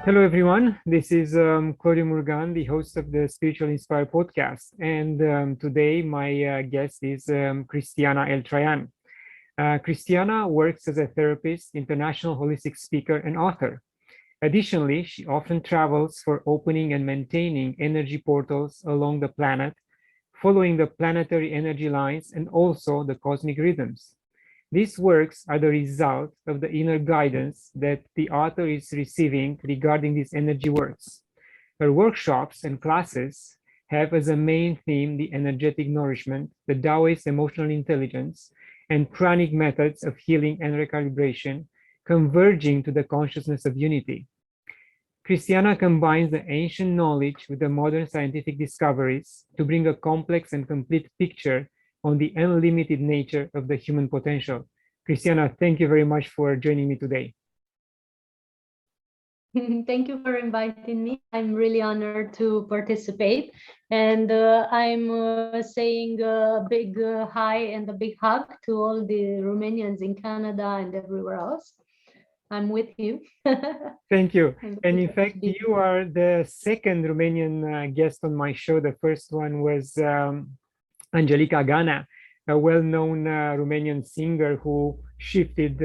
Hello, everyone. This is Claudiu Murgan, the host of the Spiritual Inspire podcast. And today, my guest is Cristiana Eltrayan. Cristiana works as a therapist, international holistic speaker, and author. Additionally, she often travels for opening and maintaining energy portals along the planet, following the planetary energy lines and also the cosmic rhythms. These works are the result of the inner guidance that the author is receiving regarding these energy works. Her workshops and classes have as a main theme the energetic nourishment, the Taoist emotional intelligence, and pranic methods of healing and recalibration, converging to the consciousness of unity. Christiana combines the ancient knowledge with the modern scientific discoveries to bring a complex and complete picture on the unlimited nature of the human potential. Christiana, thank you very much for joining me today. Thank you for inviting me. I'm really honored to participate. And I'm saying a big hi and a big hug to all the Romanians in Canada and everywhere else. I'm with you. Thank you. And in fact, you are the second Romanian guest on my show. The first one was Angelica Gana, a well-known Romanian singer who shifted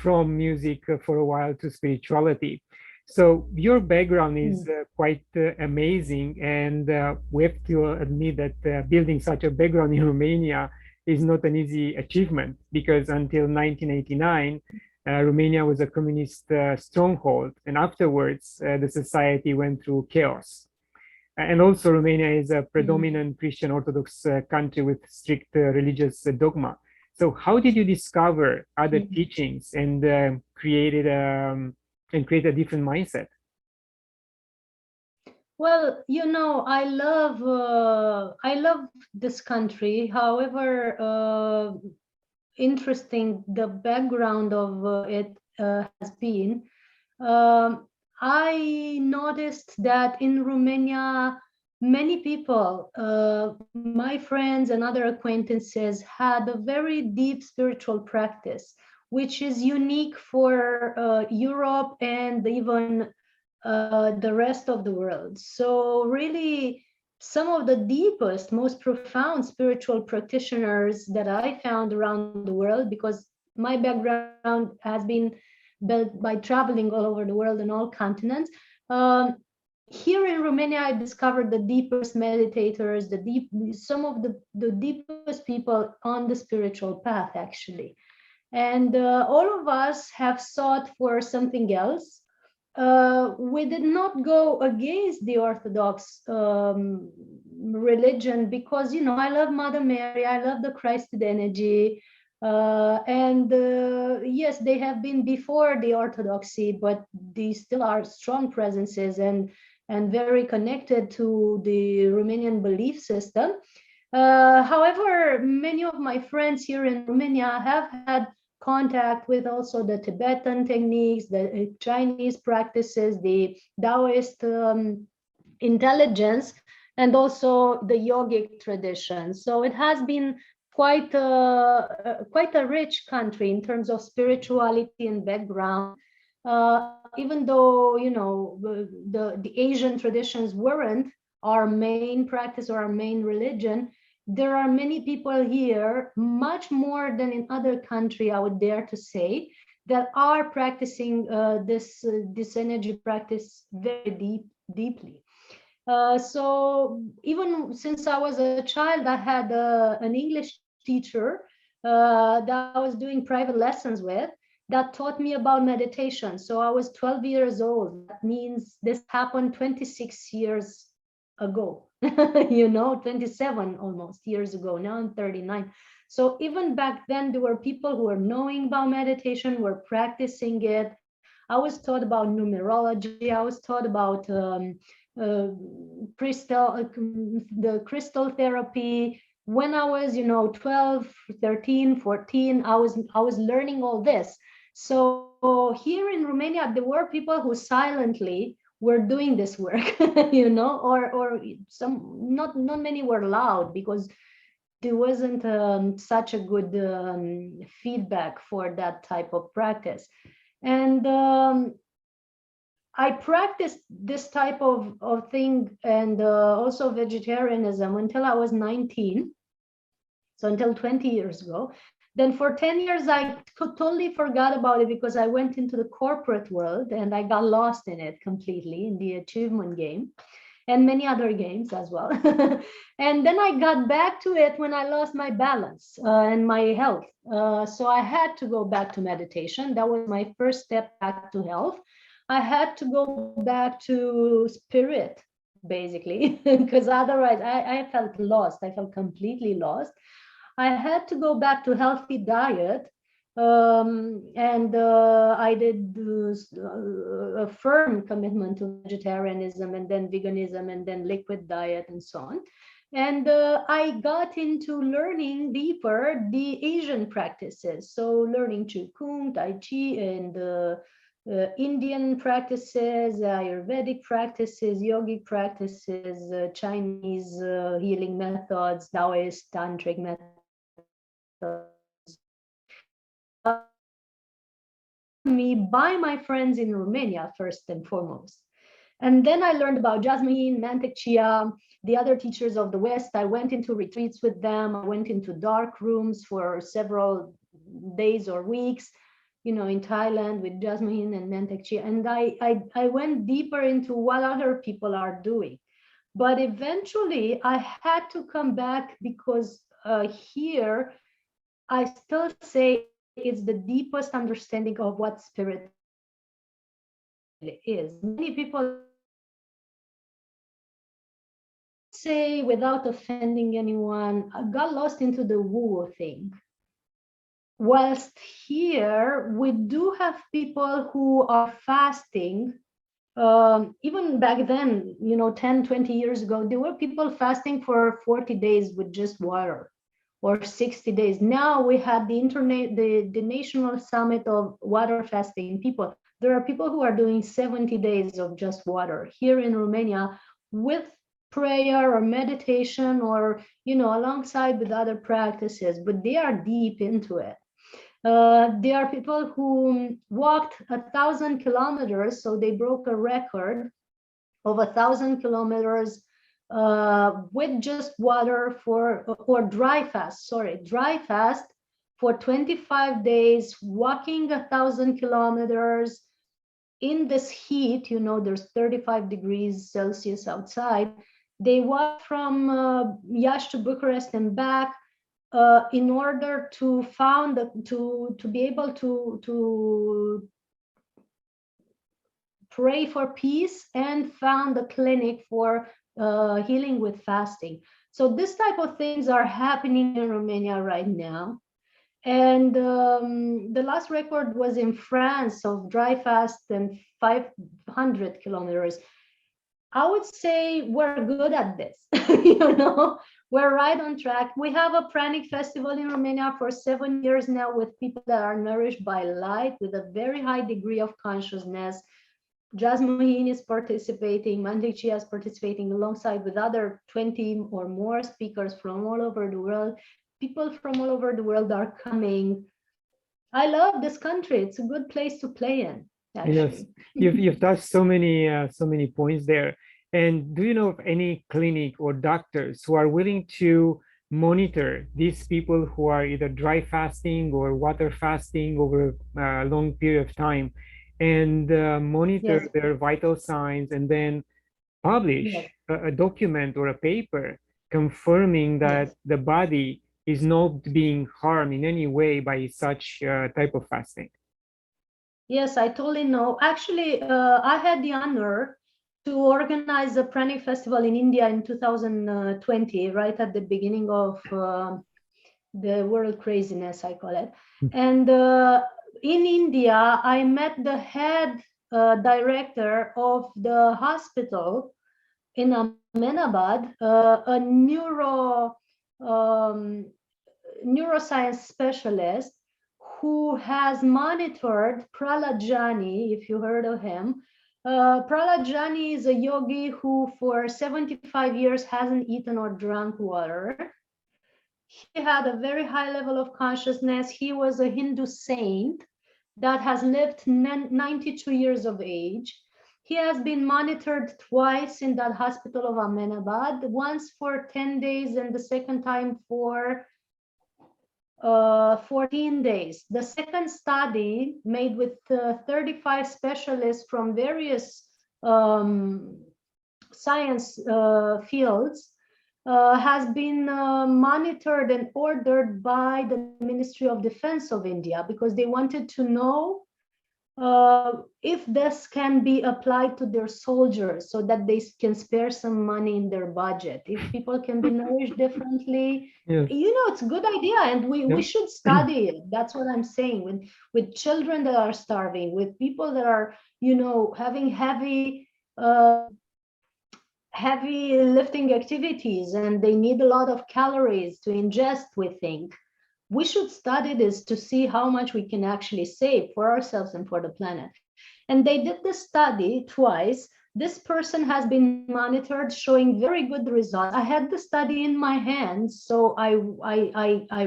from music for a while to spirituality. So your background is quite amazing, and we have to admit that building such a background in Romania is not an easy achievement, because until 1989, Romania was a communist stronghold, and afterwards the society went through chaos. And also Romania is a predominant Christian Orthodox country with strict religious dogma. So how did you discover other teachings and create a different mindset? Well, I love this country. However, interesting the background of it has been. I noticed that in Romania, many people, my friends and other acquaintances, had a very deep spiritual practice, which is unique for Europe and even the rest of the world. So really, some of the deepest, most profound spiritual practitioners that I found around the world, because my background has been built by traveling all over the world and all continents. Here in Romania, I discovered the deepest meditators, some of the deepest people on the spiritual path, actually. And all of us have sought for something else. We did not go against the Orthodox religion because, I love Mother Mary, I love the Christed energy. And yes, they have been before the Orthodoxy, but these still are strong presences and very connected to the Romanian belief system. However, many of my friends here in Romania have had contact with also the Tibetan techniques, the Chinese practices, the Taoist intelligence, and also the yogic tradition. So it has been quite a rich country in terms of spirituality and background. Even though the Asian traditions weren't our main practice or our main religion, there are many people here, much more than in other countries, I would dare to say, that are practicing this energy practice very deeply. So even since I was a child, I had an English teacher that I was doing private lessons with, that taught me about meditation. So I was 12 years old. That means this happened 26 years ago, 27 almost years ago. Now I'm 39. So even back then, there were people who were knowing about meditation, were practicing it. I was taught about numerology. I was taught about the crystal therapy. When I was 12, 13, 14, I was learning all this. So here in Romania, there were people who silently were doing this work, or some, not many were loud, because there wasn't such a good feedback for that type of practice. And I practiced this type of thing and also vegetarianism until I was 19. So until 20 years ago. Then for 10 years, I totally forgot about it because I went into the corporate world and I got lost in it completely in the achievement game and many other games as well. And then I got back to it when I lost my balance and my health. So I had to go back to meditation. That was my first step back to health. I had to go back to spirit, basically, because otherwise I felt lost. I felt completely lost. I had to go back to healthy diet, and I did a firm commitment to vegetarianism and then veganism and then liquid diet and so on. And I got into learning deeper the Asian practices. So learning Qigong, Tai Chi, and Indian practices, Ayurvedic practices, yogic practices, Chinese healing methods, Taoist, tantric methods. Me by my friends in Romania, first and foremost. And then I learned about jasmine, mantek chia, the other teachers of the West. I went into retreats with them. I went into dark rooms for several days or weeks, in Thailand with jasmine and mantek chia. And I went deeper into what other people are doing. But eventually I had to come back because here I still say it's the deepest understanding of what spirit is. Many people say, without offending anyone, I got lost into the woo thing. Whilst here, we do have people who are fasting. Even back then, 10, 20 years ago, there were people fasting for 40 days with just water, or 60 days. Now we have the National Summit of Water Fasting people. There are people who are doing 70 days of just water here in Romania with prayer or meditation or, alongside with other practices, but they are deep into it. There are people who walked 1,000 kilometers, so they broke a record of 1,000 kilometers with just water or dry fast for 25 days, walking 1,000 kilometers in this heat. There's 35 degrees Celsius outside. They walked from Iași to Bucharest and back in order to be able to pray for peace and found a clinic for healing with fasting. So this type of things are happening in Romania right now. And the last record was in France of dry fast and 500 kilometers. I would say we're good at this. We're right on track. We have a Pranic festival in Romania for 7 years now with people that are nourished by light with a very high degree of consciousness. Jasmine is participating, mantek chia is participating alongside with other 20 or more speakers from all over the world. People from all over the world are coming. I love this country. It's a good place to play in. Actually. Yes, you've touched so many points there. And do you know of any clinic or doctors who are willing to monitor these people who are either dry fasting or water fasting over a long period of time, and monitor their vital signs, and then publish a document or a paper confirming that the body is not being harmed in any way by such type of fasting? Yes, I totally know. Actually, I had the honor to organize a Pranic festival in India in 2020, right at the beginning of the world craziness, I call it. And in India, I met the head director of the hospital in Ahmedabad, a neuroscience specialist who has monitored Prahlad, if you heard of him. Prahlad is a yogi who for 75 years hasn't eaten or drunk water. He had a very high level of consciousness. He was a Hindu saint that has lived 92 years of age. He has been monitored twice in that hospital of Ahmedabad, once for 10 days and the second time for 14 days. The second study, made with 35 specialists from various science fields, has been monitored and ordered by the Ministry of Defense of India, because they wanted to know if this can be applied to their soldiers so that they can spare some money in their budget, if people can be nourished differently. Yes. It's a good idea, and we should study it. That's what I'm saying. With children that are starving, with people that are having heavy lifting activities, and they need a lot of calories to ingest, we think we should study this to see how much we can actually save for ourselves and for the planet. And they did this study twice. This person has been monitored, showing very good results. I had the study in my hands, so I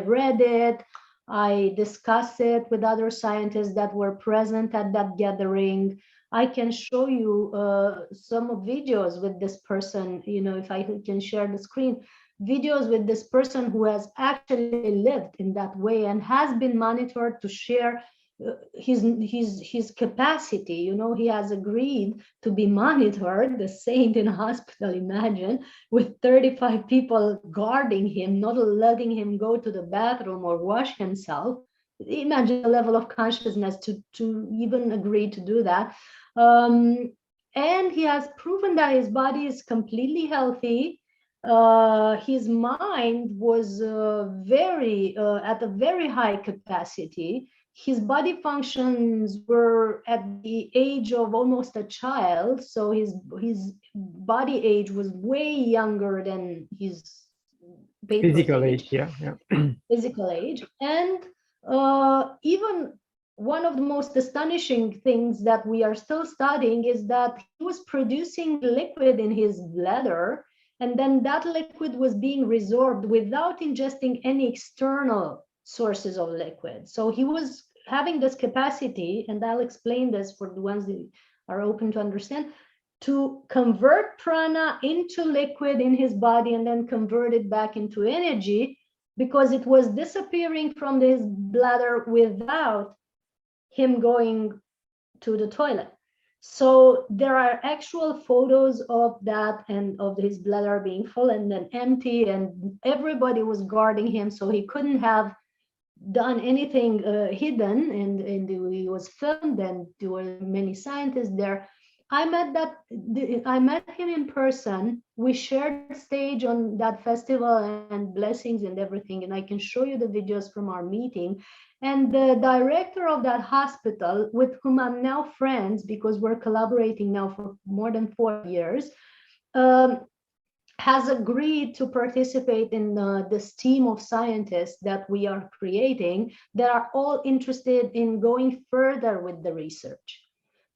read it, I discussed it with other scientists that were present at that gathering. I can show you some videos with this person, if I can share the screen, videos with this person who has actually lived in that way and has been monitored to share his capacity. He has agreed to be monitored, the saint in a hospital, imagine, with 35 people guarding him, not letting him go to the bathroom or wash himself. Imagine the level of consciousness to even agree to do that. And he has proven that his body is completely healthy. His mind was at a very high capacity. His body functions were at the age of almost a child, so his body age was way younger than his physical age. Physical age. And even one of the most astonishing things that we are still studying is that he was producing liquid in his bladder, and then that liquid was being resorbed without ingesting any external sources of liquid. So he was having this capacity, and I'll explain this for the ones that are open to understand, to convert prana into liquid in his body and then convert it back into energy, because it was disappearing from his bladder without him going to the toilet. So there are actual photos of that, and of his bladder being full and then empty, and everybody was guarding him, so he couldn't have done anything hidden, and he was filmed, and there were many scientists there. I met him in person. We shared stage on that festival, and blessings and everything, and I can show you the videos from our meeting. And the director of that hospital, with whom I'm now friends because we're collaborating now for more than 4 years, has agreed to participate in this team of scientists that we are creating, that are all interested in going further with the research.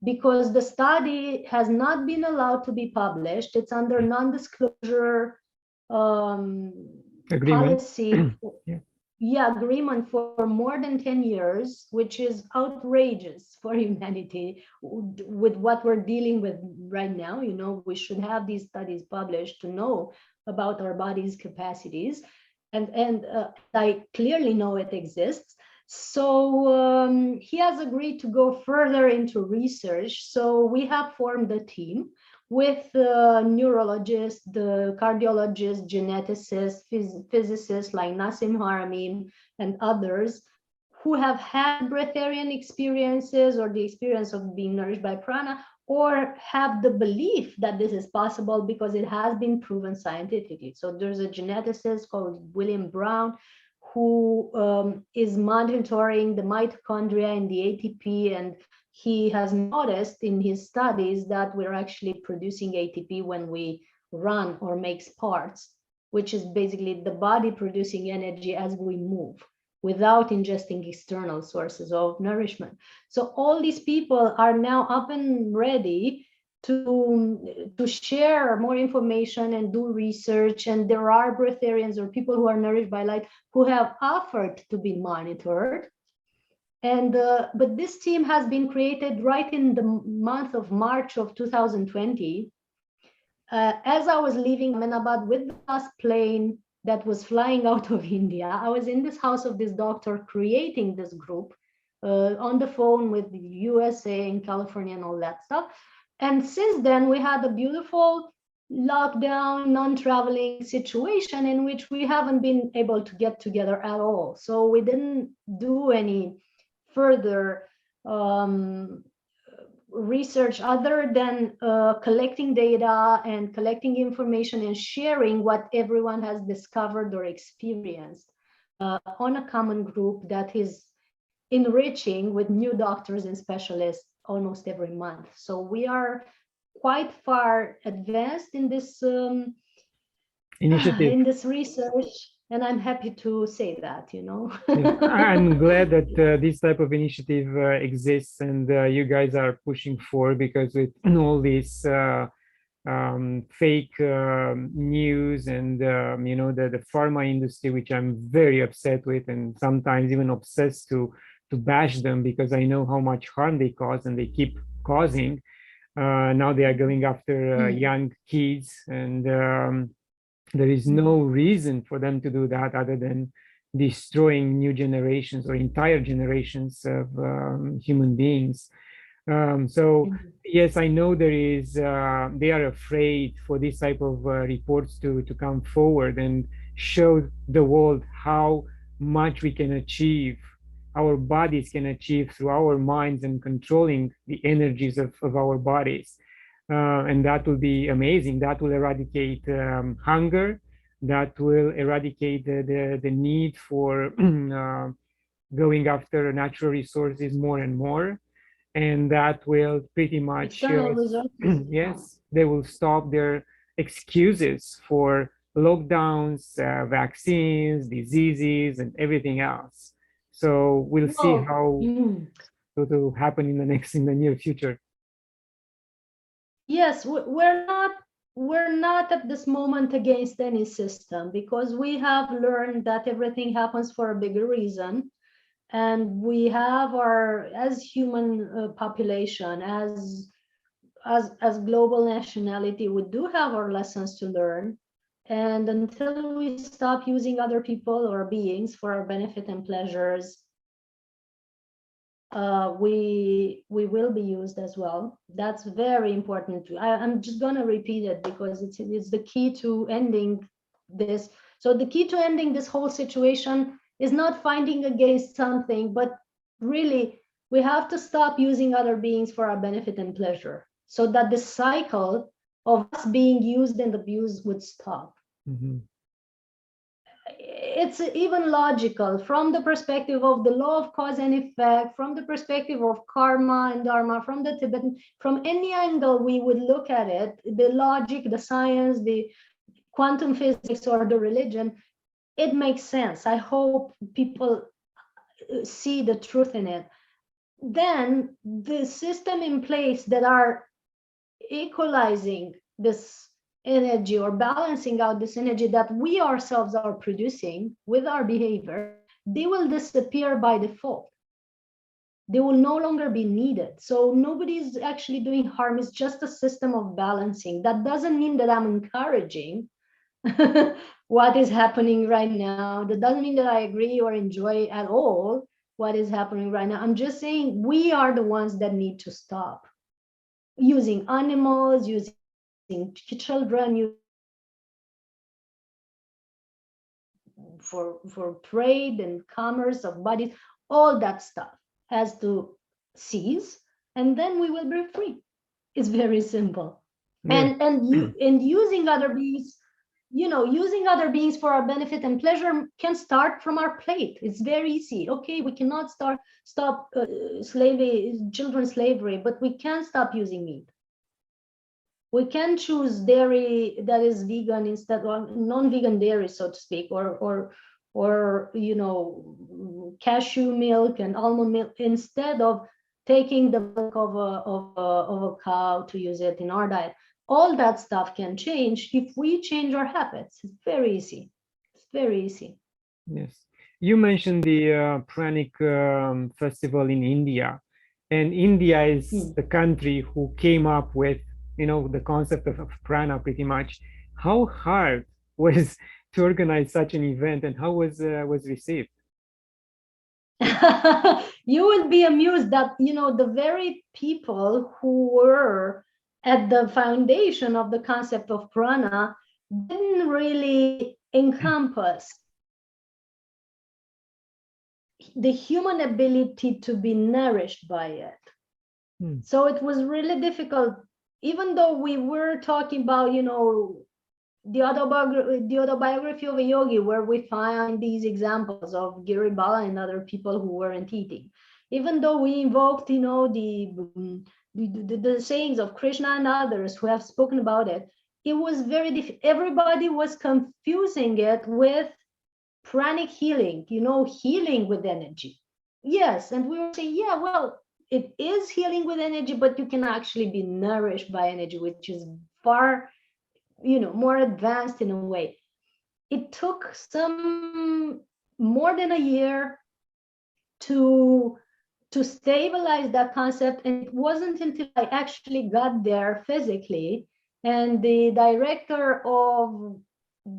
Because the study has not been allowed to be published. It's under non-disclosure policy. Agreement for more than 10 years, which is outrageous for humanity with what we're dealing with right now. We should have these studies published to know about our body's capacities, and I clearly know it exists. So he has agreed to go further into research. So we have formed a team with neurologists, the cardiologists, geneticists, physicists like Nassim Haramein and others who have had breatharian experiences or the experience of being nourished by prana, or have the belief that this is possible because it has been proven scientifically. So there's a geneticist called William Brown who is monitoring the mitochondria and the ATP, and he has noticed in his studies that we're actually producing ATP when we run or make sports, which is basically the body producing energy as we move without ingesting external sources of nourishment. So all these people are now up and ready to share more information and do research. And there are breatharians or people who are nourished by light who have offered to be monitored. And but this team has been created right in the month of March of 2020. As I was leaving Ahmedabad with the last plane that was flying out of India, I was in this house of this doctor creating this group on the phone with the USA and California and all that stuff. And since then, we had a beautiful lockdown, non-traveling situation in which we haven't been able to get together at all. So we didn't do any further research other than collecting data and collecting information and sharing what everyone has discovered or experienced on a common group that is enriching with new doctors and specialists almost every month. So we are quite far advanced in this initiative. in this research, and I'm happy to say that, you know. Yeah, I'm glad that this type of initiative exists, and you guys are pushing for, because with all this fake news and you know, the pharma industry, which I'm very upset with, and sometimes even obsessed to bash them, because I know how much harm they cause and they keep causing. Now they are going after young kids, and there is no reason for them to do that other than destroying new generations or entire generations of human beings. So yes, I know there is, they are afraid for this type of reports to come forward and show the world how much we can achieve, our bodies can achieve through our minds and controlling the energies of our bodies. And that will be amazing. That will eradicate hunger. That will eradicate the need for going after natural resources more and more. And that will pretty much, yes, they will stop their excuses for lockdowns, vaccines, diseases, and everything else. So we'll see how it will happen in the near future. Yes, we're not at this moment against any system, because we have learned that everything happens for a bigger reason, and we have our, as human population, as global nationality, we do have our lessons to learn. And until we stop using other people or beings for our benefit and pleasures, we will be used as well. That's very important. I'm just going to repeat it because it's the key to ending this. So the key to ending this whole situation is not fighting against something, but really we have to stop using other beings for our benefit and pleasure, so that the cycle of us being used and abused would stop. It's even logical from the perspective of the law of cause and effect, from the perspective of karma and dharma, from the Tibetan, from any angle we would look at it, the logic, the science, the quantum physics, or the religion, it makes sense. I hope people see the truth in it. Then the system in place that are equalizing this energy or balancing out this energy that we ourselves are producing with our behavior, they will disappear by default. They will no longer be needed. So nobody's actually doing harm. It's just a system of balancing. That doesn't mean that I'm encouraging what is happening right now. That doesn't mean that I agree or enjoy at all what is happening right now. I'm just saying we are the ones that need to stop using animals, using children, for trade and commerce of bodies. All that stuff has to cease, and then we will be free. It's very simple. Yeah. And using other beings, using other beings for our benefit and pleasure can start from our plate. It's very easy. Okay, we cannot stop children slavery, but we can stop using meat. We can choose dairy that is vegan instead of non-vegan dairy, so to speak, or cashew milk and almond milk instead of taking the milk of a cow to use it in our diet. All that stuff can change if we change our habits. It's very easy. It's very easy. Yes. You mentioned the Pranic festival in India, and India is the country who came up with, the concept of prana pretty much. How hard was to organize such an event, and how was received? You would be amused that, the very people who were at the foundation of the concept of prana didn't really encompass the human ability to be nourished by it. So it was really difficult, even though we were talking about, the autobiography of a yogi, where we find these examples of Giri Bala and other people who weren't eating. Even though we invoked, the sayings of Krishna and others who have spoken about it, it was very difficult. Everybody was confusing it with pranic healing, healing with energy. Yes, and we were saying, yeah, well, it is healing with energy, but you can actually be nourished by energy, which is far, more advanced in a way. It took some more than a year to stabilize that concept, and it wasn't until I actually got there physically, and the director of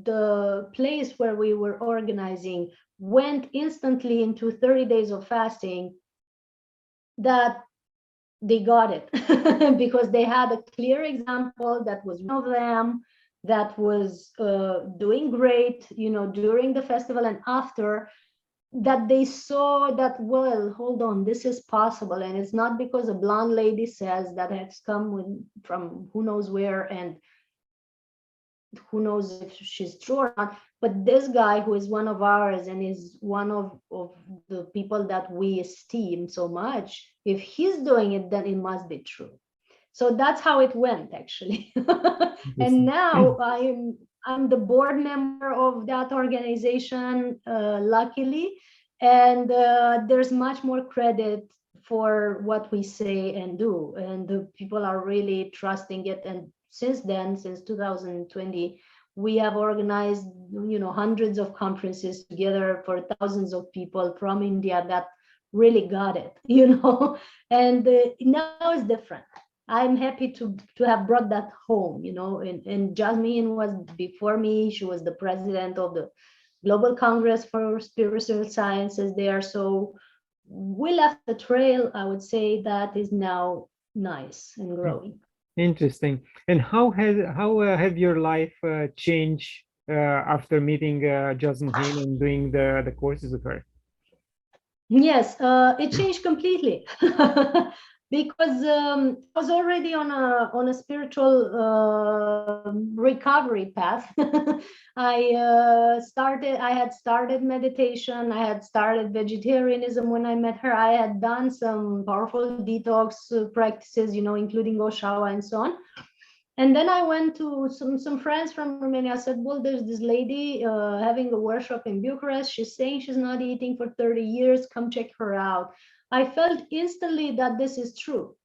the place where we were organizing went instantly into 30 days of fasting, that they got it. Because they had a clear example that was one of them that was doing great, during the festival and after, that they saw that, well, hold on, this is possible. And it's not because a blonde lady says that has come from who knows where, and who knows if she's true or not, but this guy who is one of ours and is one of the people that we esteem so much, if he's doing it, then it must be true. So that's how it went, actually. And now I'm the board member of that organization, luckily, and there's much more credit for what we say and do, and the people are really trusting it. And since then, since 2020, we have organized, hundreds of conferences together for thousands of people from India that really got it, and now it's different. I'm happy to have brought that home, and Jasmine was before me. She was the president of the Global Congress for Spiritual Sciences there. So we left a trail, I would say, that is now nice and growing. Interesting. And how have your life changed after meeting Jasmine and doing the courses with her? Yes, it changed completely. Because I was already on a spiritual recovery path. I had started meditation. I had started vegetarianism when I met her. I had done some powerful detox practices, including Oshawa and so on. And then I went to some friends from Romania. I said, well, there's this lady having a workshop in Bucharest. She's saying she's not eating for 30 years. Come check her out. I felt instantly that this is true.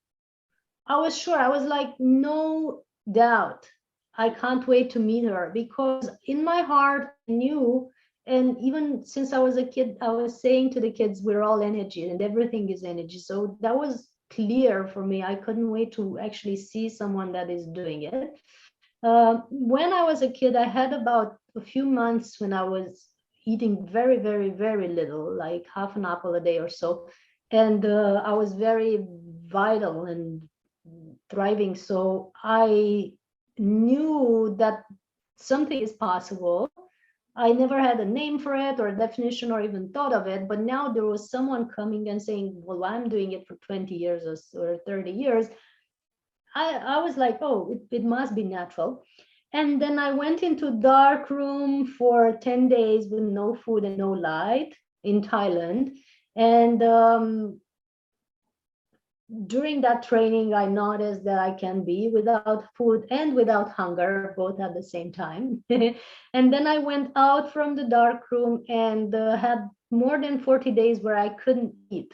I was sure. I was like, no doubt. I can't wait to meet her, because in my heart I knew, and even since I was a kid, I was saying to the kids, we're all energy and everything is energy. So that was clear for me. I couldn't wait to actually see someone that is doing it. When I was a kid, I had about a few months when I was eating very, very, very little, like half an apple a day or so. And I was very vital and thriving. So I knew that something is possible. I never had a name for it or a definition or even thought of it. But now there was someone coming and saying, well, I'm doing it for 20 years or 30 years. I was like, oh, it must be natural. And then I went into dark room for 10 days with no food and no light in Thailand. And during that training, I noticed that I can be without food and without hunger, both at the same time. And then I went out from the dark room and had more than 40 days where I couldn't eat.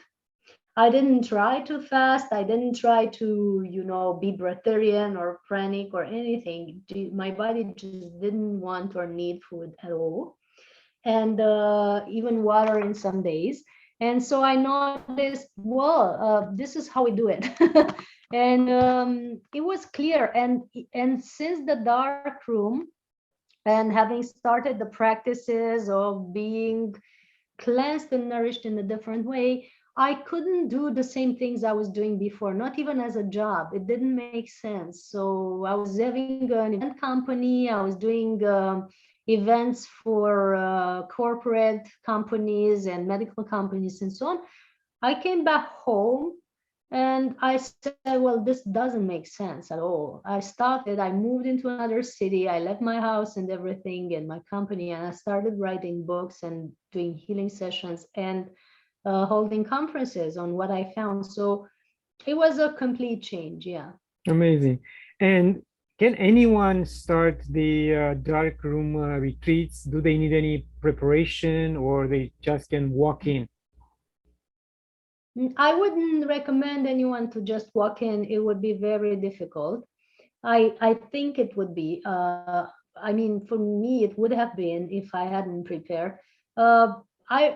I didn't try to fast. I didn't try to, be breatharian or pranic or anything. My body just didn't want or need food at all. and even water in some days. And so I noticed, well, this is how we do it. And it was clear. And since the dark room, and having started the practices of being cleansed and nourished in a different way, I couldn't do the same things I was doing before, not even as a job. It didn't make sense. So I was having an event company, I was doing events for corporate companies and medical companies and so on. I came back home and I said, well, this doesn't make sense at all. I moved into another city, I left my house and everything and my company, and I started writing books and doing healing sessions and holding conferences on what I found. So it was a complete change. Yeah. Amazing. And can anyone start the dark room retreats? Do they need any preparation, or they just can walk in? I wouldn't recommend anyone to just walk in. It would be very difficult. I think it would be. I mean, for me, it would have been if I hadn't prepared. Uh,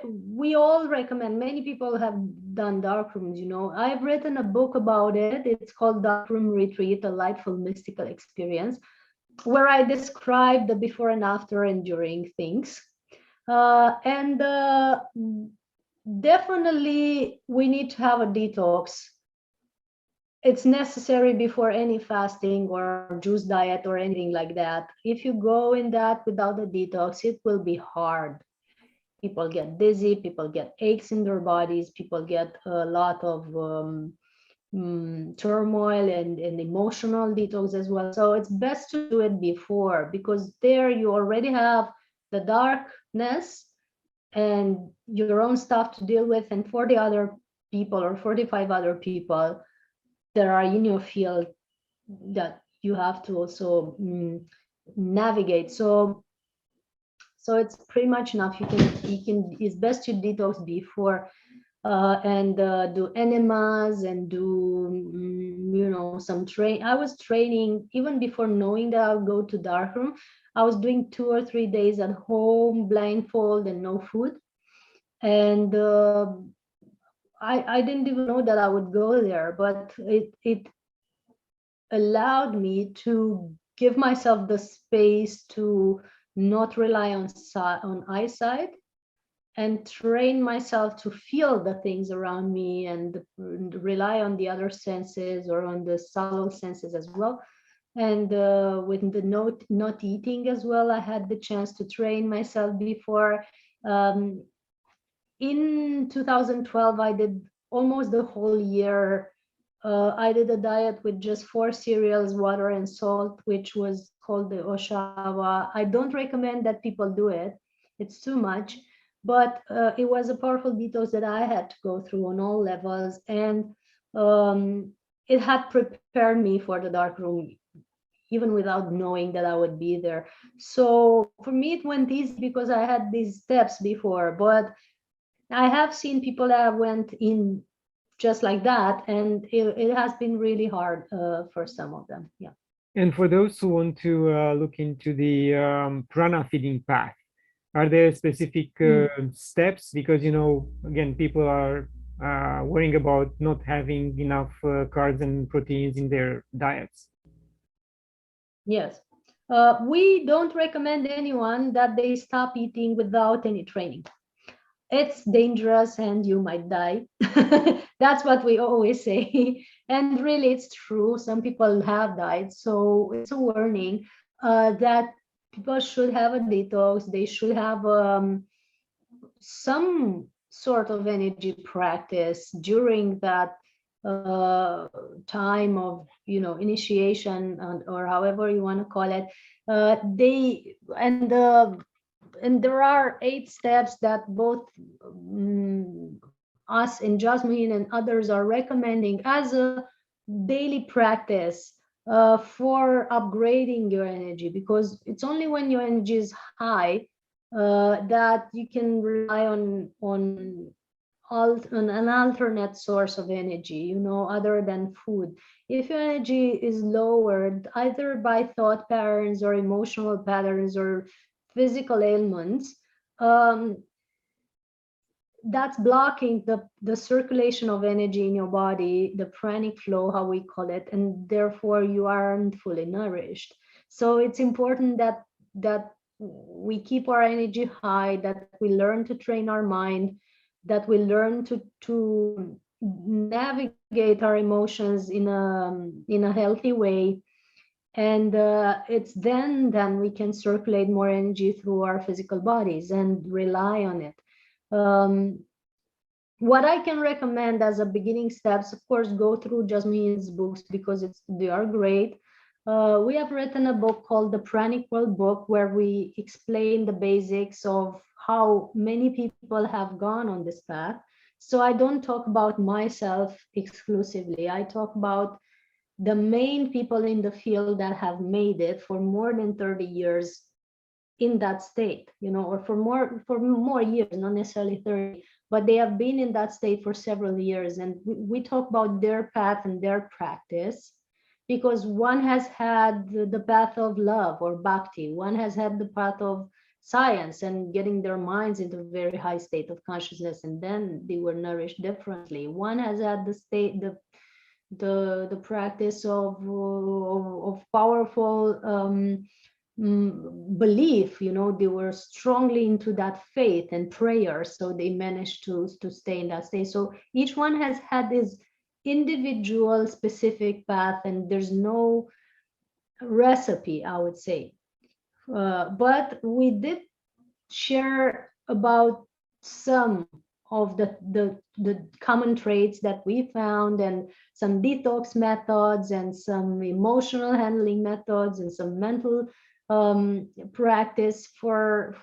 we all recommend. Many people have done dark rooms. You know, I've written a book about it. It's called Dark Room Retreat: A Lightful Mystical Experience, where I describe the before and after and during things. And definitely, we need to have a detox. It's necessary before any fasting or juice diet or anything like that. If you go in that without a detox, it will be hard. People get dizzy, people get aches in their bodies, people get a lot of turmoil and emotional detox as well. So it's best to do it before, because there you already have the darkness and your own stuff to deal with. And 40 other people or 45 other people that are in your field that you have to also navigate. So it's pretty much enough. It's best to detox before and do enemas and do some train. I was training even before knowing that I would go to darkroom. I was doing 2 or 3 days at home, blindfold and no food. And I didn't even know that I would go there, but it allowed me to give myself the space to not rely on eyesight and train myself to feel the things around me and rely on the other senses or on the subtle senses as well. And with the not eating as well, I had the chance to train myself before. In 2012, I did almost the whole year. I did a diet with just 4 cereals, water, and salt, which was called the Oshawa. I don't recommend that people do it. It's too much. But it was a powerful detox that I had to go through on all levels. And it had prepared me for the dark room, even without knowing that I would be there. So for me, it went easy because I had these steps before. But I have seen people that went in just like that, and it has been really hard for some of them. Yeah. And for those who want to look into the prana feeding path, are there specific steps? Because, again, people are worrying about not having enough carbs and proteins in their diets. Yes. We don't recommend anyone that they stop eating without any training. It's dangerous and you might die. That's what we always say. And really, it's true. Some people have died. So it's a warning that people should have a detox. They should have some sort of energy practice during that time of initiation, or however you want to call it. And there are 8 steps that both us and Jasmine and others are recommending as a daily practice for upgrading your energy, because it's only when your energy is high that you can rely on an alternate source of energy, other than food. If your energy is lowered either by thought patterns or emotional patterns or physical ailments, um, that's blocking the circulation of energy in your body, the pranic flow, how we call it, and therefore you aren't fully nourished. So it's important that we keep our energy high, that we learn to train our mind, that we learn to navigate our emotions in a healthy way, and it's then we can circulate more energy through our physical bodies and rely on it. What I can recommend as a beginning steps, of course, go through Jasmine's books because they are great. We have written a book called the Pranic World Book, where we explain the basics of how many people have gone on this path. So I don't talk about myself exclusively. I talk about the main people in the field that have made it for more than 30 years in that state, or for more years, not necessarily 30, but they have been in that state for several years. And we talk about their path and their practice, because one has had the path of love or bhakti, one has had the path of science and getting their minds into a very high state of consciousness, and then they were nourished differently. One has had the practice of powerful belief, they were strongly into that faith and prayer, so they managed to stay in that state. So each one has had this individual specific path, and there's no recipe, I would say, but we did share about some of the common traits that we found, and some detox methods, and some emotional handling methods, and some mental practice for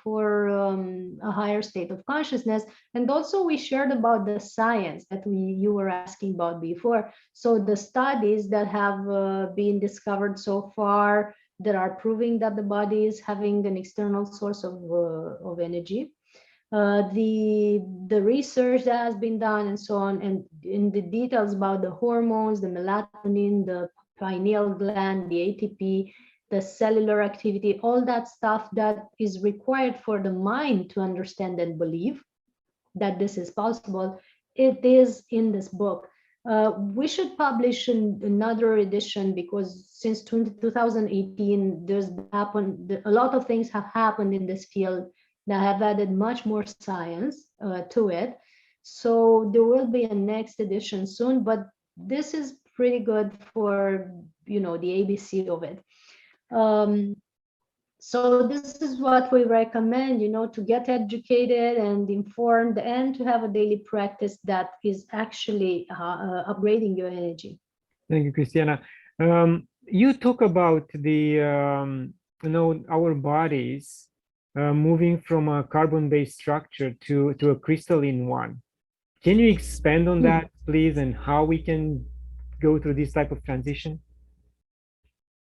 a higher state of consciousness. And also we shared about the science that you were asking about before. So the studies that have been discovered so far that are proving that the body is having an external source of energy, the research that has been done, and so on, and in the details about the hormones, the melatonin, the pineal gland, the ATP, the cellular activity, all that stuff that is required for the mind to understand and believe that this is possible, it is in this book. We should publish another edition, because since 2018, there's happened a lot of things have happened in this field that have added much more science to it. So there will be a next edition soon, but this is pretty good for the ABC of it. So this is what we recommend, to get educated and informed, and to have a daily practice that is actually upgrading your energy. Thank you, Christiana. You talk about our bodies moving from a carbon-based structure to a crystalline one. Can you expand on that, please, and how we can go through this type of transition?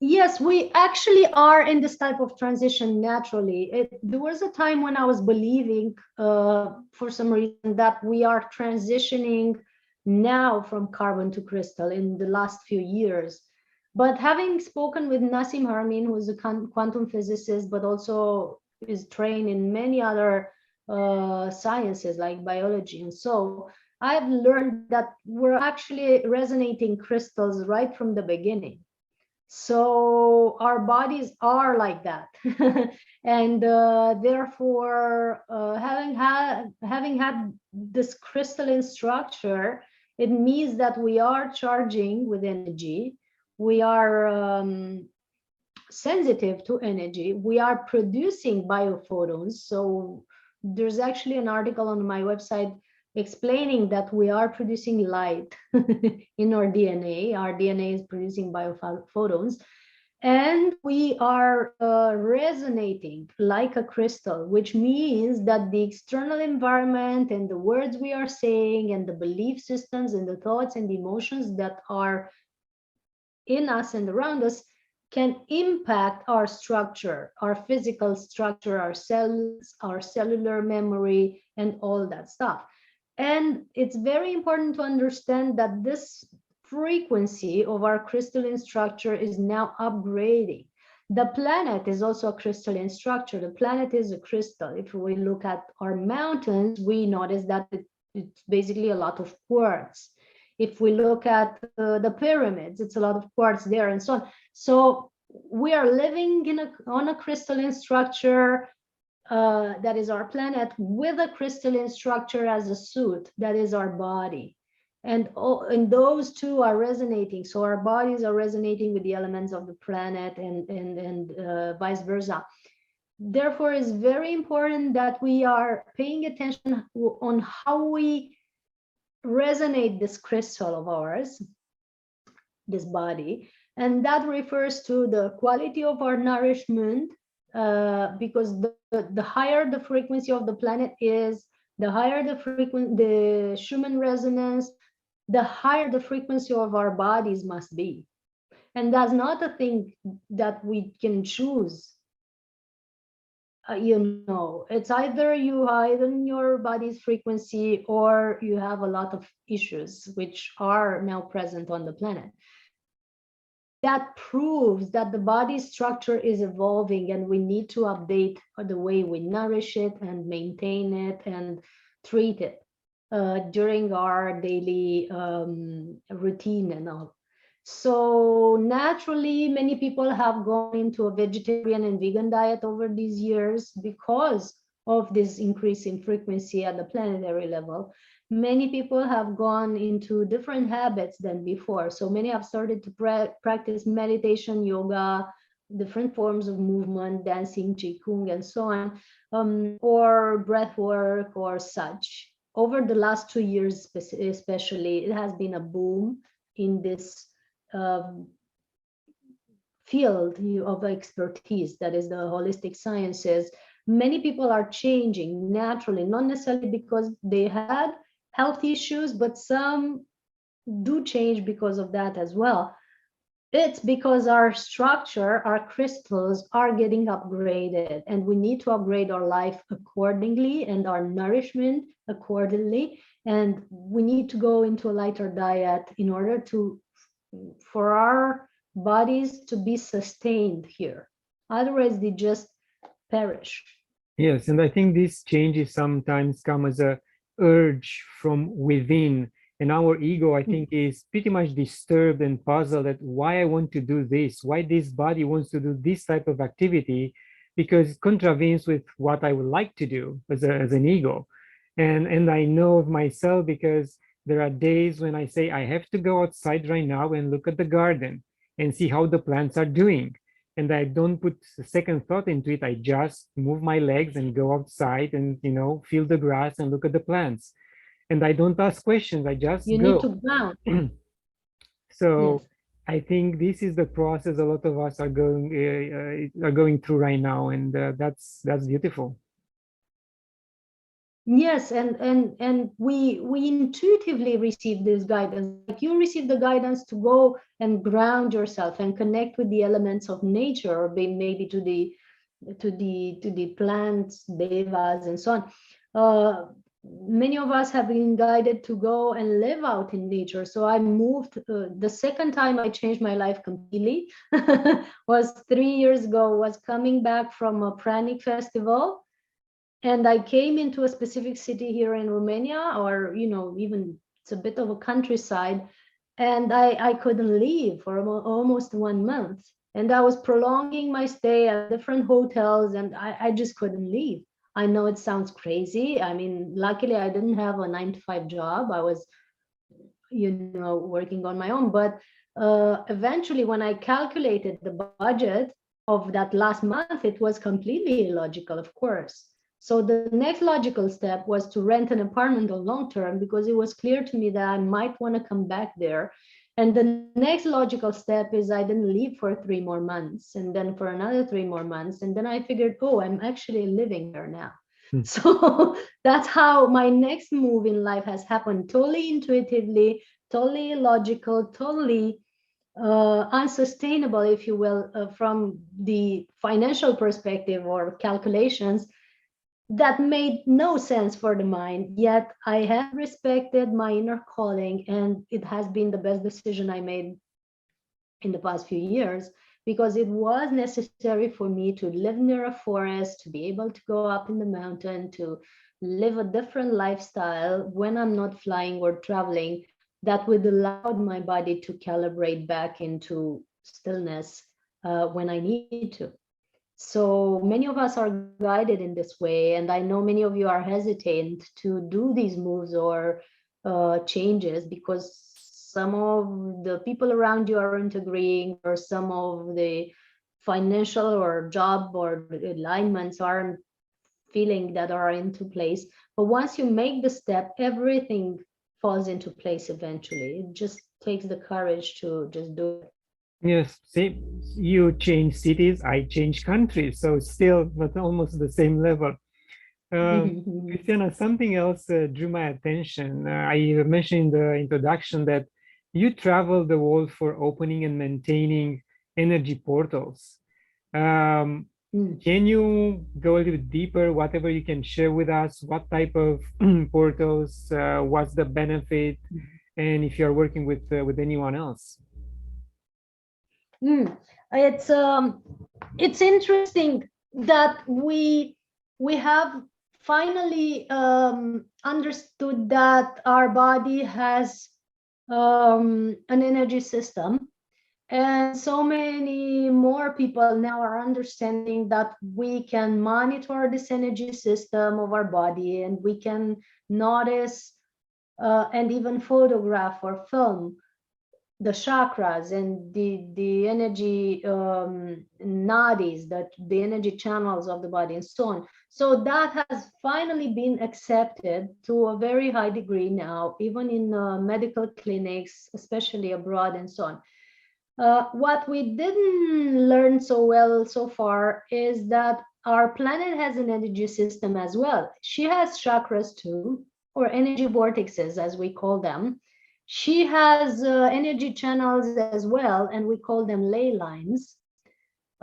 Yes, we actually are in this type of transition naturally. There was a time when I was believing, for some reason, that we are transitioning now from carbon to crystal in the last few years. But having spoken with Nassim Haramein, who is a quantum physicist, but also is trained in many other sciences like biology, and so I've learned that we're actually resonating crystals right from the beginning. So our bodies are like that. And therefore, having had this crystalline structure, it means that we are charging with energy. We are sensitive to energy. We are producing biophotons. So there's actually an article on my website explaining that we are producing light in our DNA. Our DNA is producing biophotons, and we are resonating like a crystal, which means that the external environment and the words we are saying and the belief systems and the thoughts and the emotions that are in us and around us can impact our structure, our physical structure, our cells, our cellular memory, and all that stuff. And it's very important to understand that this frequency of our crystalline structure is now upgrading. The planet is also a crystalline structure. The planet is a crystal. If we look at our mountains, we notice that it's basically a lot of quartz. If we look at the pyramids, it's a lot of quartz there and so on. So we are living on a crystalline structure that is our planet, with a crystalline structure as a suit, that is our body. And those two are resonating. So our bodies are resonating with the elements of the planet and vice versa. Therefore, it's very important that we are paying attention on how we resonate this crystal of ours, this body. And that refers to the quality of our nourishment, because the higher the frequency of the planet is, the higher the Schumann resonance, the higher the frequency of our bodies must be. And that's not a thing that we can choose. It's either you heighten your body's frequency or you have a lot of issues which are now present on the planet. That proves that the body structure is evolving, and we need to update the way we nourish it and maintain it and treat it during our daily routine and all. So naturally, many people have gone into a vegetarian and vegan diet over these years because of this increase in frequency at the planetary level. Many people have gone into different habits than before. So many have started to practice meditation, yoga, different forms of movement, dancing, qigong, and so on, or breath work or such. Over the last 2 years, especially, it has been a boom in this field of expertise, that is the holistic sciences. Many people are changing naturally, not necessarily because they had health issues, but some do change because of that as well. It's because our structure, our crystals are getting upgraded, and we need to upgrade our life accordingly and our nourishment accordingly. And we need to go into a lighter diet in order for our bodies to be sustained here. Otherwise, they just perish. Yes, and I think these changes sometimes come as a urge from within. And our ego, I think, is pretty much disturbed and puzzled at why I want to do this, why this body wants to do this type of activity, because it contravenes with what I would like to do as an ego. And I know of myself because there are days when I say I have to go outside right now and look at the garden and see how the plants are doing. And I don't put a second thought into it. I just move my legs and go outside and, feel the grass and look at the plants. And I don't ask questions. I just You go. need to ground. So Yes. I think this is the process a lot of us are going through right now, and that's beautiful. Yes, and we intuitively receive this guidance. Like you receive the guidance to go and ground yourself and connect with the elements of nature, or maybe to the plants, devas, and so on. Many of us have been guided to go and live out in nature. So I moved. The second time I changed my life completely was 3 years ago. Was coming back from a Pranic festival. And I came into a specific city here in Romania, or, even it's a bit of a countryside. And I couldn't leave for almost 1 month. And I was prolonging my stay at different hotels, and I just couldn't leave. I know it sounds crazy. I mean, luckily I didn't have a 9-to-5 job. I was, working on my own. But eventually, when I calculated the budget of that last month, it was completely illogical, of course. So the next logical step was to rent an apartment on long term, because it was clear to me that I might want to come back there. And the next logical step is I didn't leave for 3 more months, and then for another 3 more months. And then I figured, oh, I'm actually living there now. So that's how my next move in life has happened, totally intuitively, totally logical, totally unsustainable, if you will, from the financial perspective or calculations. That made no sense for the mind, yet I have respected my inner calling, and it has been the best decision I made in the past few years. because it was necessary for me to live near a forest, to be able to go up in the mountain, to live a different lifestyle when I'm not flying or traveling, that would allow my body to calibrate back into stillness when I need to. So many of us are guided in this way, and I know many of you are hesitant to do these moves or changes because some of the people around you aren't agreeing, or some of the financial or job or alignments aren't feeling that are into place. But once you make the step, everything falls into place eventually. It just takes the courage to just do it. Yes, see, you change cities, I change countries, so still but almost the same level. Christiana, something else drew my attention. I mentioned in the introduction that you travel the world for opening and maintaining energy portals. Can you go a little bit deeper, whatever you can share with us, what type of portals, what's the benefit, and if you're working with anyone else? It's interesting that we have finally understood that our body has an energy system, and so many more people now are understanding that we can monitor this energy system of our body, and we can notice and even photograph or film the chakras and the energy nadis, that the energy channels of the body and so on. So that has finally been accepted to a very high degree now, even in medical clinics, especially abroad and so on. What we didn't learn so well so far is that our planet has an energy system as well. She has chakras too, or energy vortexes as we call them. She has energy channels as well, and we call them ley lines.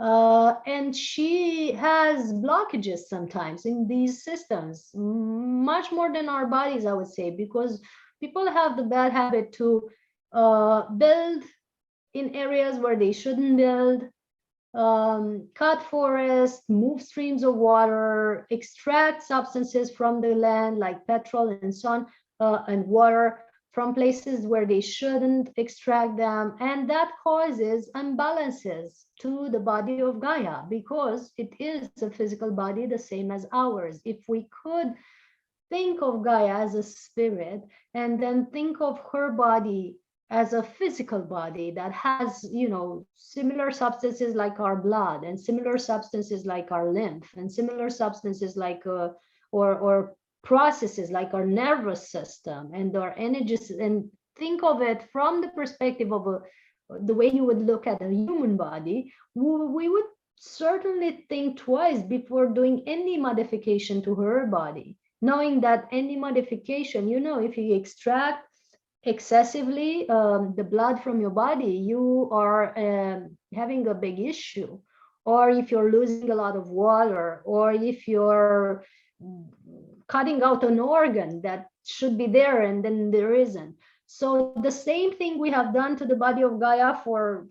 And she has blockages sometimes in these systems, much more than our bodies, I would say, because people have the bad habit to build in areas where they shouldn't build, cut forests, move streams of water, extract substances from the land like petrol and so on, and water from places where they shouldn't extract them. And that causes imbalances to the body of Gaia, because it is a physical body the same as ours. If we could think of Gaia as a spirit and then think of her body as a physical body that has, similar substances like our blood, and similar substances like our lymph, and similar substances like or processes like our nervous system and our energies, and think of it from the perspective of the way you would look at a human body, we would certainly think twice before doing any modification to her body, knowing that any modification, if you extract excessively the blood from your body, you are having a big issue. Or if you're losing a lot of water, or if you're cutting out an organ that should be there and then there isn't. So the same thing we have done to the body of Gaia for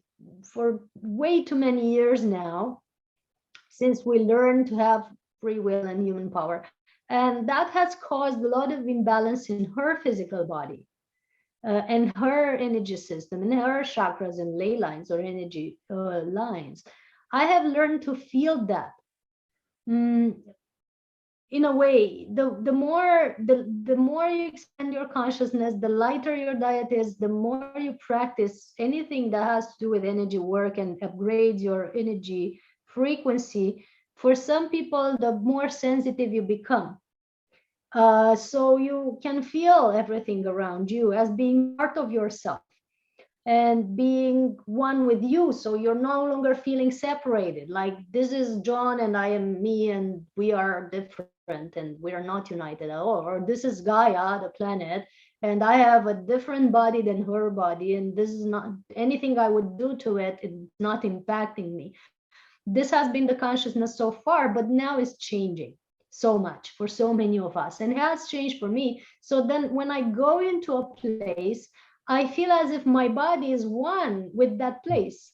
way too many years now, since we learned to have free will and human power. And that has caused a lot of imbalance in her physical body. And her energy system, and her chakras and ley lines or energy lines. I have learned to feel that. In a way, the more you expand your consciousness, the lighter your diet is, the more you practice anything that has to do with energy work and upgrades your energy frequency. For some people, the more sensitive you become. So you can feel everything around you as being part of yourself and being one with you. So you're no longer feeling separated, like this is John and I am me and we are different and we are not united at all. Or this is Gaia, the planet, and I have a different body than her body, and this is not anything I would do to it, it's not impacting me. This has been the consciousness so far, but now it's changing so much for so many of us, and it has changed for me. So then when I go into a place, I feel as if my body is one with that place.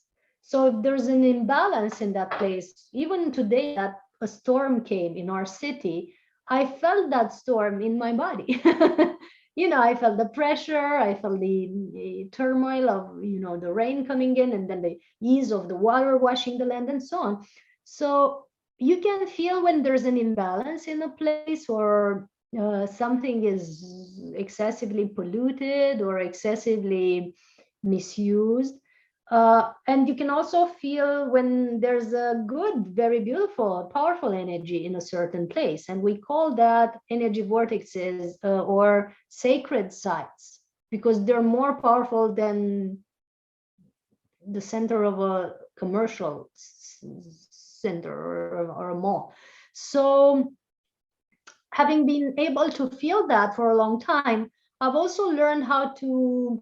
So if there's an imbalance in that place, even today that a storm came in our city, I felt that storm in my body. I felt the pressure, I felt the turmoil of, the rain coming in, and then the ease of the water washing the land and so on. So you can feel when there's an imbalance in a place, or something is excessively polluted or excessively misused. And you can also feel when there's a good, very beautiful, powerful energy in a certain place. And we call that energy vortexes, or sacred sites, because they're more powerful than the center of a commercial center or a mall. So having been able to feel that for a long time, I've also learned how to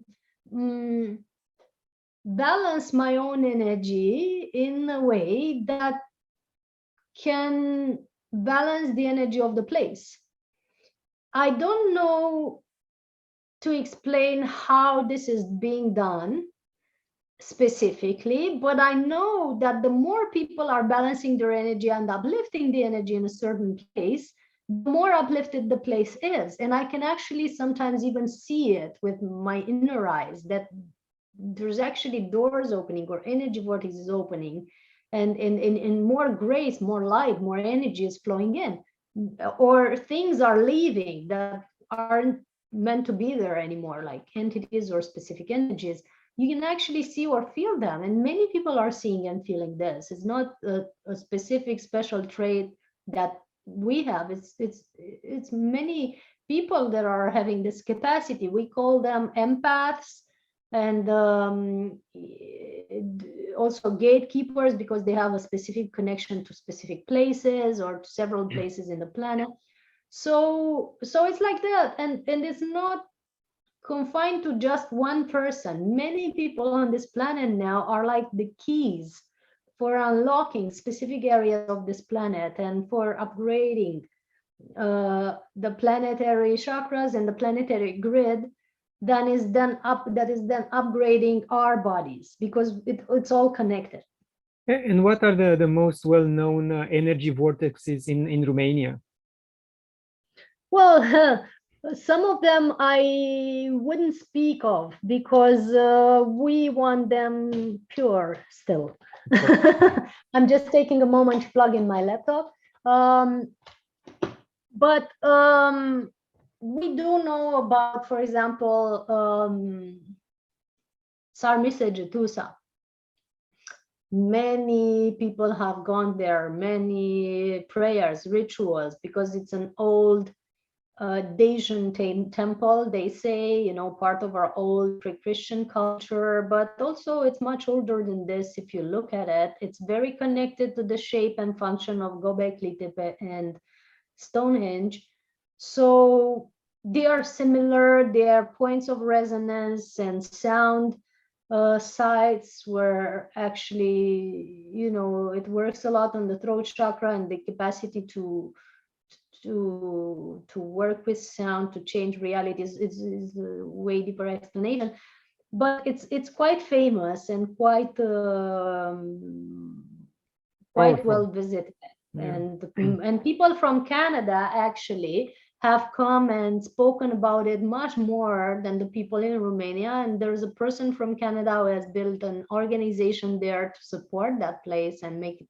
balance my own energy in a way that can balance the energy of the place. I don't know to explain how this is being done specifically, but I know that the more people are balancing their energy and uplifting the energy in a certain place, the more uplifted the place is. And I can actually sometimes even see it with my inner eyes, that there's actually doors opening or energy vortices opening, and in more grace, more light, more energy is flowing in, or things are leaving that aren't meant to be there anymore, like entities or specific energies. You can actually see or feel them, and many people are seeing and feeling this. It's not a specific special trait that we have. It's many people that are having this capacity. We call them empaths, and also gatekeepers, because they have a specific connection to specific places or to several places in the planet. So it's like that, and it's not confined to just one person. Many people on this planet now are like the keys for unlocking specific areas of this planet and for upgrading the planetary chakras and the planetary grid that is then upgrading our bodies, because it's all connected. And what are the most well-known energy vortexes in Romania? Well, some of them I wouldn't speak of, because we want them pure still. I'm just taking a moment to plug in my laptop. But we do know about, for example, Sarmisegetusa. Many people have gone there, many prayers, rituals, because it's an old Dacian temple, they say, part of our old pre-Christian culture, but also it's much older than this. If you look at it, it's very connected to the shape and function of Göbekli Tepe and Stonehenge. So they are similar, they are points of resonance and sound sites where actually, it works a lot on the throat chakra and the capacity to work with sound, to change realities. It's a way deeper explanation, but it's quite famous and quite well visited. Yeah. And people from Canada actually have come and spoken about it much more than the people in Romania. And there's a person from Canada who has built an organization there to support that place and make it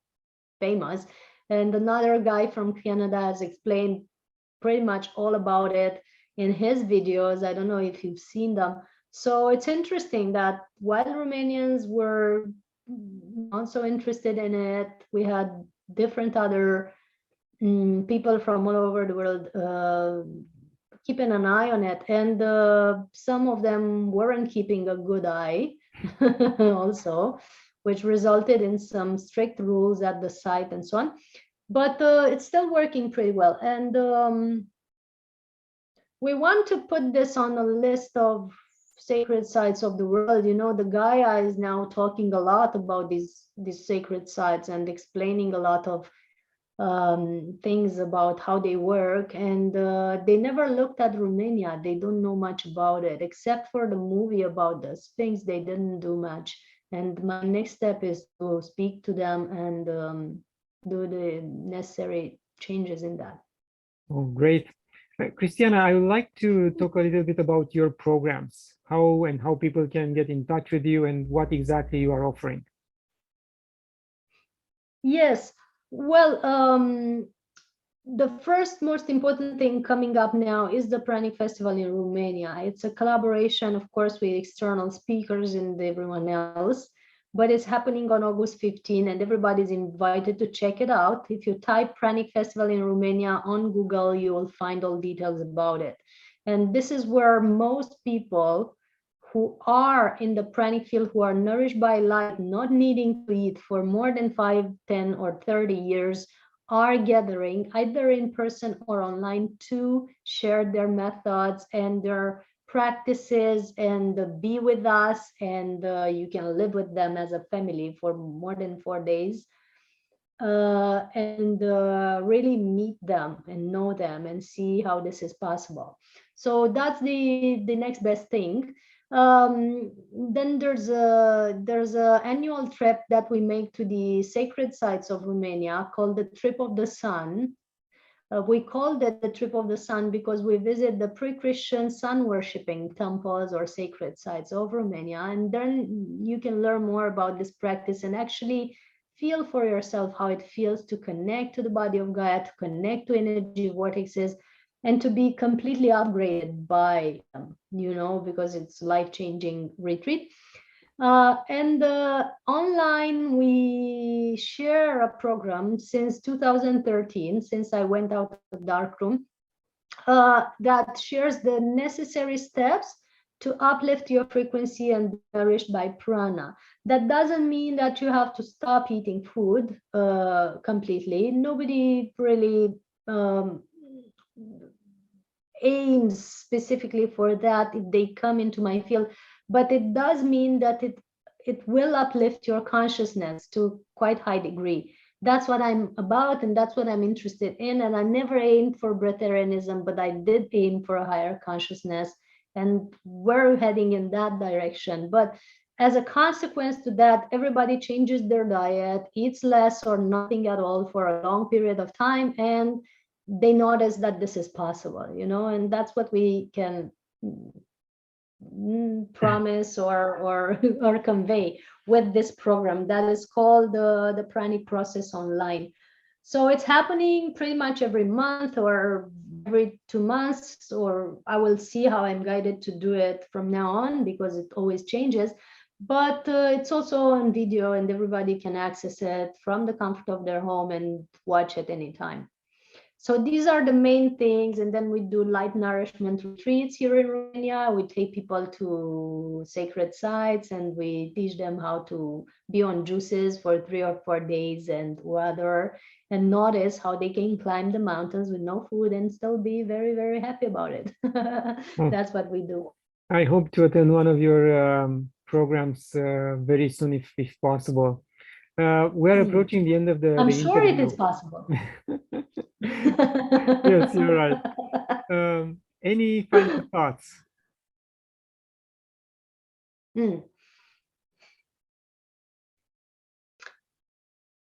famous. And another guy from Canada has explained pretty much all about it in his videos. I don't know if you've seen them. So it's interesting that while Romanians were not so interested in it, we had different other people from all over the world keeping an eye on it. And some of them weren't keeping a good eye also, which resulted in some strict rules at the site and so on. But it's still working pretty well. And we want to put this on a list of sacred sites of the world. The Gaia is now talking a lot about these sacred sites and explaining a lot of things about how they work. And they never looked at Romania. They don't know much about it, except for the movie about the Sphinx. They didn't do much And my next step is to speak to them and do the necessary changes in that. Oh, great. Christiana, I would like to talk a little bit about your programs, how people can get in touch with you and what exactly you are offering. Yes, well, the first most important thing coming up now is the Pranic Festival in Romania. It's a collaboration, of course, with external speakers and everyone else, but it's happening on August 15 and everybody's invited to check it out. If you type Pranic Festival in Romania on Google, you will find all details about it. And this is where most people who are in the pranic field, who are nourished by light, not needing to eat for more than 5, 10, or 30 years, are gathering either in person or online to share their methods and their practices and be with us, and you can live with them as a family for more than 4 days and really meet them and know them and see how this is possible. So that's the next best thing. Then there's a annual trip that we make to the sacred sites of Romania called the Trip of the Sun. We called it the Trip of the Sun because we visit the pre-Christian sun worshipping temples or sacred sites of Romania, and then you can learn more about this practice and actually feel for yourself how it feels to connect to the body of Gaia, to connect to energy vortexes, and to be completely upgraded by them, because it's life-changing retreat. And online, we share a program since 2013, since I went out of the dark room, that shares the necessary steps to uplift your frequency and be nourished by prana. That doesn't mean that you have to stop eating food completely. Nobody really aims specifically for that if they come into my field, but it does mean that it will uplift your consciousness to quite high degree. That's what I'm about, and that's what I'm interested in. And I never aimed for breatharianism, but I did aim for a higher consciousness, and we're heading in that direction. But as a consequence to that, everybody changes their diet, eats less or nothing at all for a long period of time, and they notice that this is possible, and that's what we can promise or convey with this program that is called the Pranic process online. So it's happening pretty much every month or every 2 months, or I will see how I'm guided to do it from now on, because it always changes. But it's also on video, and everybody can access it from the comfort of their home and watch it anytime. So these are the main things. And then we do light nourishment retreats here in Romania. We take people to sacred sites and we teach them how to be on juices for 3 or 4 days and notice how they can climb the mountains with no food and still be very, very happy about it. That's what we do. I hope to attend one of your programs very soon, if possible. We're approaching the end of the I'm the sure interview. it is possible. Yes, you're right. Any final thoughts?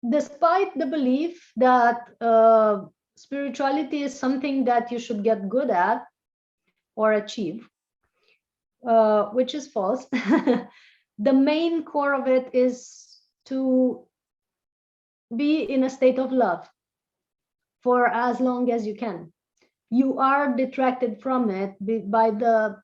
Despite the belief that spirituality is something that you should get good at or achieve, which is false, the main core of it is to be in a state of love for as long as you can. You are detracted from it by the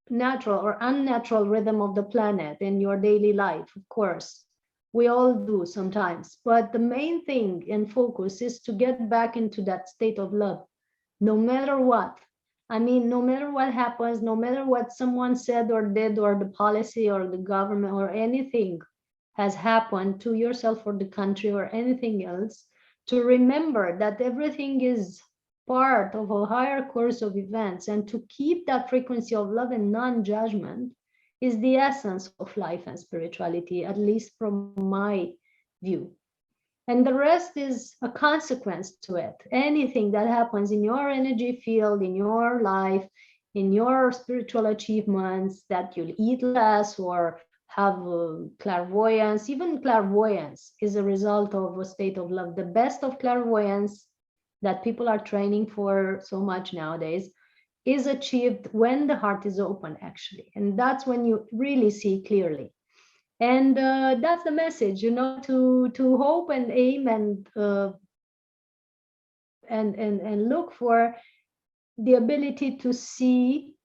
natural or unnatural rhythm of the planet in your daily life, of course. We all do sometimes, but the main thing and focus is to get back into that state of love, no matter what. I mean, no matter what happens, no matter what someone said or did, or the policy or the government or anything has happened to yourself or the country or anything else, to remember that everything is part of a higher course of events, and to keep that frequency of love and non-judgment is the essence of life and spirituality, at least from my view. And the rest is a consequence to it. Anything that happens in your energy field, in your life, in your spiritual achievements, that you'll eat less or have clairvoyance. Even clairvoyance is a result of a state of love. The best of clairvoyance that people are training for so much nowadays is achieved when the heart is open, actually. And that's when you really see clearly. And that's the message, you know, to hope and aim and look for the ability to see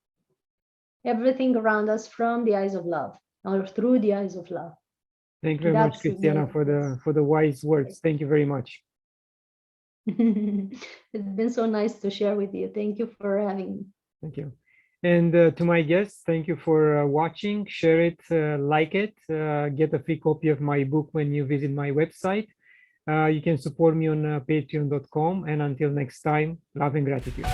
everything around us from the eyes of love, or through the eyes of love. Thank you very much, Christiana, for the wise words. Thank you very much. It's been so nice to share with you. Thank you for having me. Thank you. And to my guests, thank you for watching. Share it, like it, get a free copy of my book when you visit my website. You can support me on patreon.com. And until next time, love and gratitude.